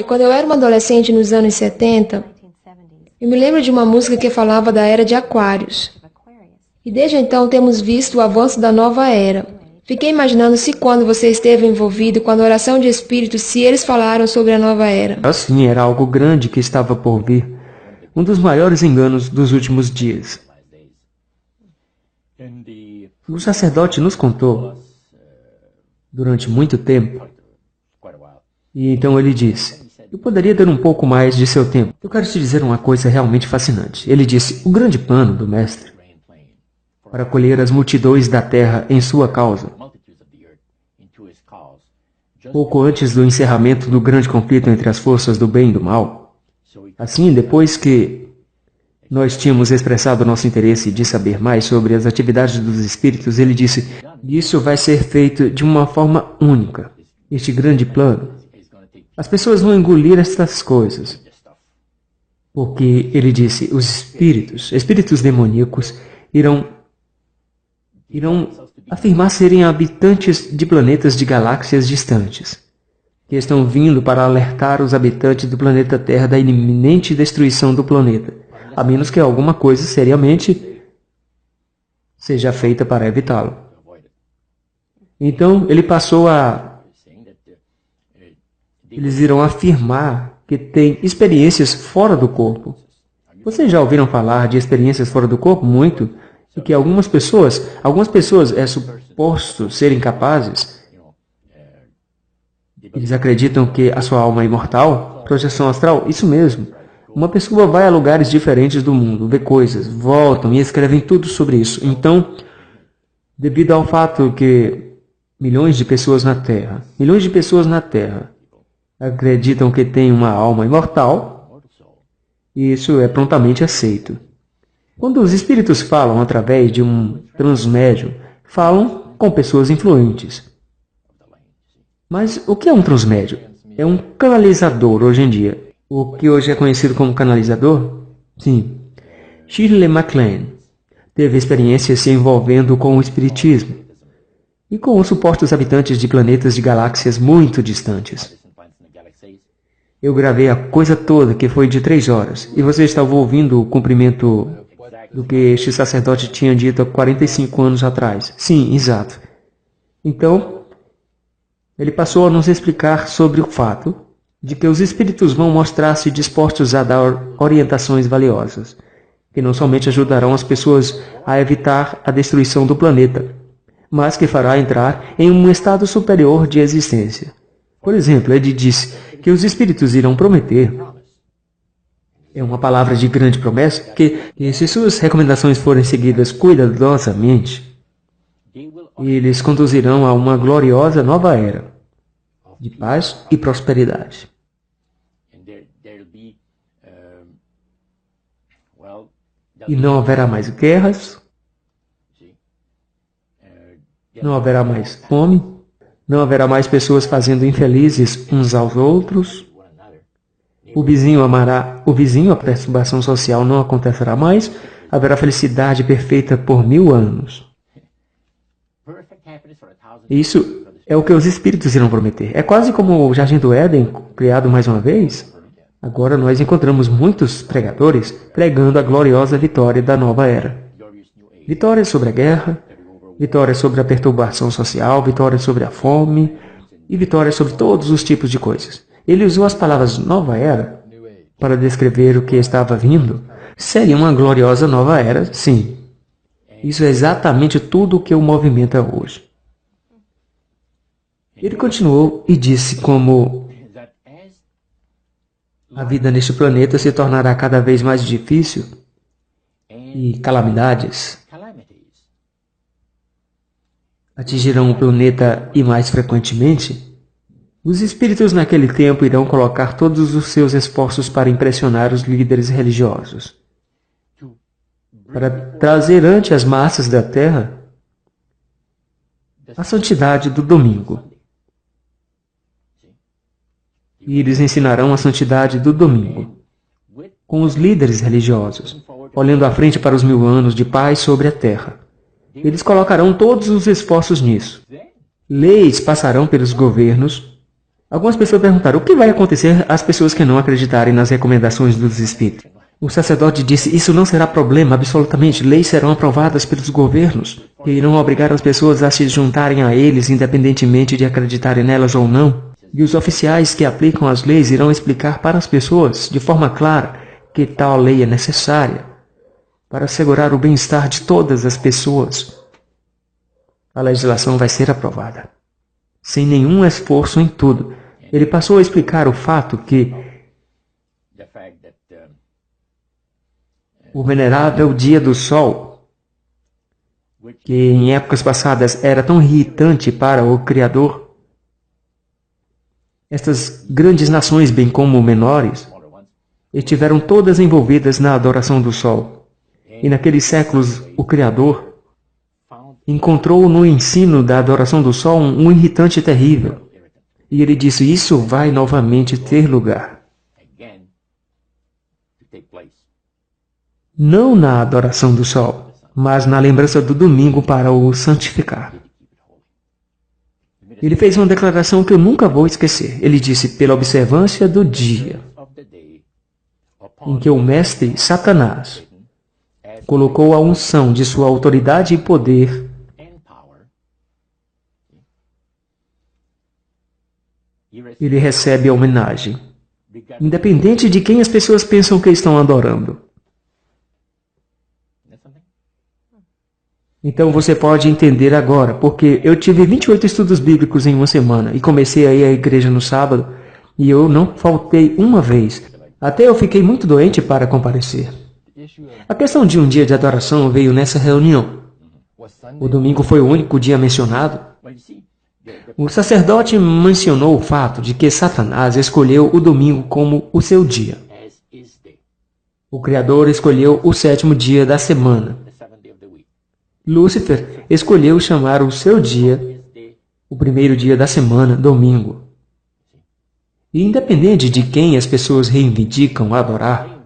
Quando eu era uma adolescente nos anos 70, eu me lembro de uma música que falava da era de Aquários. E desde então temos visto o avanço da nova era. Fiquei imaginando se quando você esteve envolvido com a adoração de espíritos, se eles falaram sobre a nova era. Assim, era algo grande que estava por vir. Um dos maiores enganos dos últimos dias. O sacerdote nos contou, durante muito tempo, e então ele disse, eu poderia ter um pouco mais de seu tempo. Eu quero te dizer uma coisa realmente fascinante. Ele disse, o grande plano do Mestre, para colher as multidões da terra em sua causa, pouco antes do encerramento do grande conflito entre as forças do bem e do mal. Assim, depois que nós tínhamos expressado nosso interesse de saber mais sobre as atividades dos espíritos, ele disse, isso vai ser feito de uma forma única, este grande plano. As pessoas vão engolir estas coisas. Porque, ele disse, os espíritos demoníacos, irão afirmar serem habitantes de planetas de galáxias distantes, que estão vindo para alertar os habitantes do planeta Terra da iminente destruição do planeta, a menos que alguma coisa seriamente seja feita para evitá-lo. Então, ele passou a... Eles irão afirmar que têm experiências fora do corpo. Vocês já ouviram falar de experiências fora do corpo? Muito. E que algumas pessoas é suposto serem capazes. Eles acreditam que a sua alma é imortal, projeção astral, isso mesmo. Uma pessoa vai a lugares diferentes do mundo, vê coisas, voltam e escrevem tudo sobre isso. Então, devido ao fato que milhões de pessoas na Terra acreditam que têm uma alma imortal, e isso é prontamente aceito. Quando os espíritos falam através de um transmédium, falam com pessoas influentes. Mas o que é um transmédium? É um canalizador hoje em dia. O que hoje é conhecido como canalizador? Sim. Shirley MacLaine teve experiências se envolvendo com o espiritismo e com os supostos habitantes de planetas de galáxias muito distantes. Eu gravei a coisa toda, que foi de 3 horas, e você estava ouvindo o cumprimento do que este sacerdote tinha dito há 45 anos atrás. Sim, exato. Então, ele passou a nos explicar sobre o fato de que os espíritos vão mostrar-se dispostos a dar orientações valiosas, que não somente ajudarão as pessoas a evitar a destruição do planeta, mas que fará entrar em um estado superior de existência. Por exemplo, ele disse que os espíritos irão prometer, é uma palavra de grande promessa, que se suas recomendações forem seguidas cuidadosamente, eles conduzirão a uma gloriosa nova era de paz e prosperidade. E não haverá mais guerras, não haverá mais fome, não haverá mais pessoas fazendo infelizes uns aos outros. O vizinho amará o vizinho, a perturbação social não acontecerá mais, haverá felicidade perfeita por 1000 anos. Isso é o que os espíritos irão prometer. É quase como o Jardim do Éden, criado mais uma vez. Agora nós encontramos muitos pregadores pregando a gloriosa vitória da nova era. Vitória sobre a guerra, vitória sobre a perturbação social, vitória sobre a fome e vitória sobre todos os tipos de coisas. Ele usou as palavras nova era para descrever o que estava vindo. Seria uma gloriosa nova era, sim. Isso é exatamente tudo o que o movimento é hoje. Ele continuou e disse como a vida neste planeta se tornará cada vez mais difícil e calamidades atingirão o planeta e mais frequentemente, os espíritos naquele tempo irão colocar todos os seus esforços para impressionar os líderes religiosos, para trazer ante as massas da Terra a santidade do domingo. E eles ensinarão a santidade do domingo, com os líderes religiosos, olhando à frente para os 1000 anos de paz sobre a Terra. Eles colocarão todos os esforços nisso. Leis passarão pelos governos, Algumas pessoas perguntaram: o que vai acontecer às pessoas que não acreditarem nas recomendações dos espíritos? O sacerdote disse: isso não será problema, absolutamente. Leis serão aprovadas pelos governos, que irão obrigar as pessoas a se juntarem a eles, independentemente de acreditarem nelas ou não. E os oficiais que aplicam as leis irão explicar para as pessoas, de forma clara, que tal lei é necessária para assegurar o bem-estar de todas as pessoas. A legislação vai ser aprovada, sem nenhum esforço em tudo. Ele passou a explicar o fato que o venerável dia do sol, que em épocas passadas era tão irritante para o Criador, estas grandes nações, bem como menores, estiveram todas envolvidas na adoração do sol. E naqueles séculos o Criador encontrou no ensino da adoração do sol um irritante terrível. E ele disse: isso vai novamente ter lugar. Não na adoração do sol, mas na lembrança do domingo para o santificar. Ele fez uma declaração que eu nunca vou esquecer. Ele disse: pela observância do dia em que o mestre Satanás colocou a unção de sua autoridade e poder ele recebe a homenagem, independente de quem as pessoas pensam que estão adorando. Então você pode entender agora, porque eu tive 28 estudos bíblicos em uma semana e comecei a ir à igreja no sábado e eu não faltei uma vez. Até eu fiquei muito doente para comparecer. A questão de um dia de adoração veio nessa reunião. O domingo foi o único dia mencionado. O sacerdote mencionou o fato de que Satanás escolheu o domingo como o seu dia. O Criador escolheu o 7º dia da semana. Lúcifer escolheu chamar o seu dia, o 1º dia da semana, domingo. E independente de quem as pessoas reivindicam adorar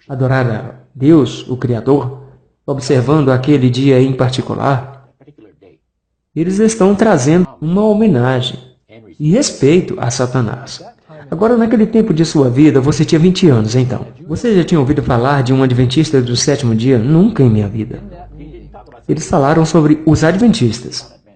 a Deus, o Criador, observando aquele dia em particular, eles estão trazendo uma homenagem e respeito a Satanás. Agora, naquele tempo de sua vida, você tinha 20 anos, então. Você já tinha ouvido falar de um adventista do 7º dia? Nunca em minha vida. Eles falaram sobre os adventistas.